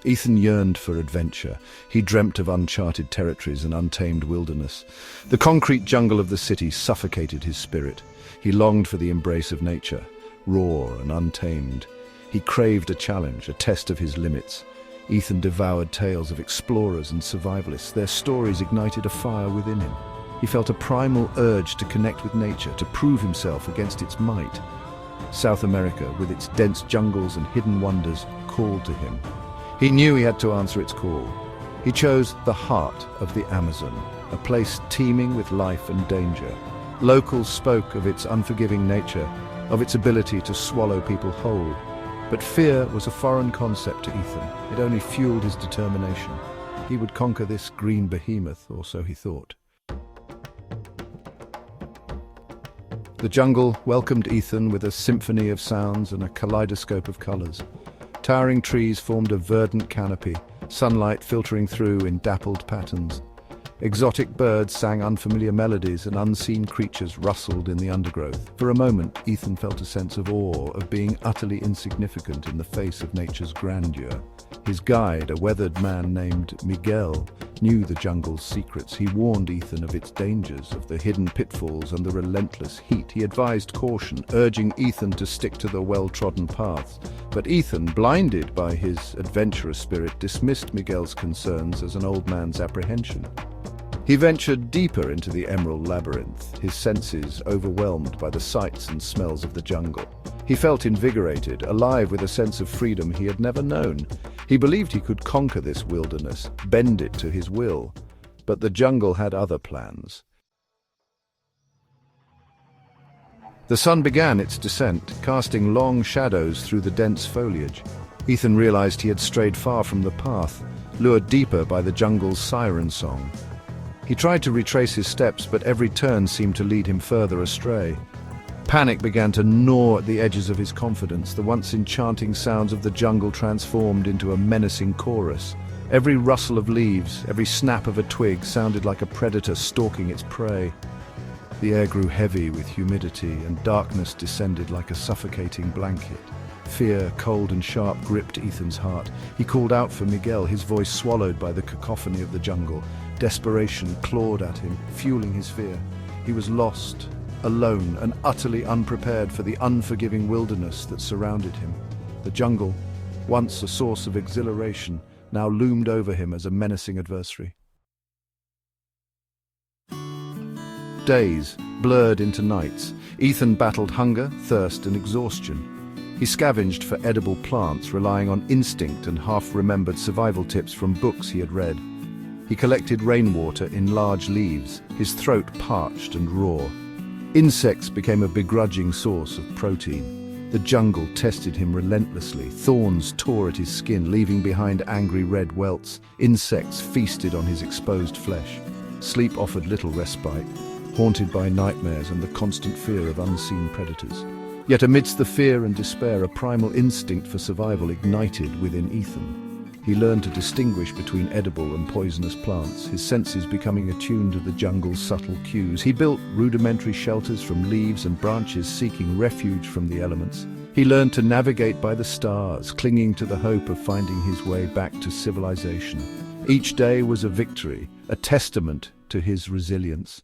Ethan yearned for adventure. He dreamt of uncharted territories and untamed wilderness. The concrete jungle of the city suffocated his spirit. He longed for the embrace of nature, raw and untamed. He craved a challenge, a test of his limits. Ethan devoured tales of explorers and survivalists. Their stories ignited a fire within him. He felt a primal urge to connect with nature, to prove himself against its might. South America, with its dense jungles and hidden wonders, called to him. He knew he had to answer its call. He chose the heart of the Amazon, a place teeming with life and danger. Locals spoke of its unforgiving nature, of its ability to swallow people whole. But fear was a foreign concept to Ethan. It only fueled his determination. He would conquer this green behemoth, or so he thought. The jungle welcomed Ethan with a symphony of sounds and a kaleidoscope of colors. Towering trees formed a verdant canopy, sunlight filtering through in dappled patterns. Exotic birds sang unfamiliar melodies and unseen creatures rustled in the undergrowth. For a moment, Ethan felt a sense of awe, of being utterly insignificant in the face of nature's grandeur. His guide, a weathered man named Miguel, knew the jungle's secrets. He warned Ethan of its dangers, of the hidden pitfalls and the relentless heat. He advised caution, urging Ethan to stick to the well-trodden paths. But Ethan, blinded by his adventurous spirit, dismissed Miguel's concerns as an old man's apprehension. He ventured deeper into the emerald labyrinth, his senses overwhelmed by the sights and smells of the jungle. He felt invigorated, alive with a sense of freedom he had never known. He believed he could conquer this wilderness, bend it to his will. But the jungle had other plans. The sun began its descent, casting long shadows through the dense foliage. Ethan realized he had strayed far from the path, lured deeper by the jungle's siren song. He tried to retrace his steps, but every turn seemed to lead him further astray. Panic began to gnaw at the edges of his confidence. The once enchanting sounds of the jungle transformed into a menacing chorus. Every rustle of leaves, every snap of a twig sounded like a predator stalking its prey. The air grew heavy with humidity, and darkness descended like a suffocating blanket. Fear, cold and sharp, gripped Ethan's heart. He called out for Miguel, his voice swallowed by the cacophony of the jungle. Desperation clawed at him, fueling his fear. He was lost, alone, and utterly unprepared for the unforgiving wilderness that surrounded him. The jungle, once a source of exhilaration, now loomed over him as a menacing adversary. Days blurred into nights. Ethan battled hunger, thirst, and exhaustion. He scavenged for edible plants, relying on instinct and half-remembered survival tips from books he had read. He collected rainwater in large leaves, his throat parched and raw. Insects became a begrudging source of protein. The jungle tested him relentlessly. Thorns tore at his skin, leaving behind angry red welts. Insects feasted on his exposed flesh. Sleep offered little respite, haunted by nightmares and the constant fear of unseen predators. Yet amidst the fear and despair, a primal instinct for survival ignited within Ethan. He learned to distinguish between edible and poisonous plants, his senses becoming attuned to the jungle's subtle cues. He built rudimentary shelters from leaves and branches, seeking refuge from the elements. He learned to navigate by the stars, clinging to the hope of finding his way back to civilization. Each day was a victory, a testament to his resilience.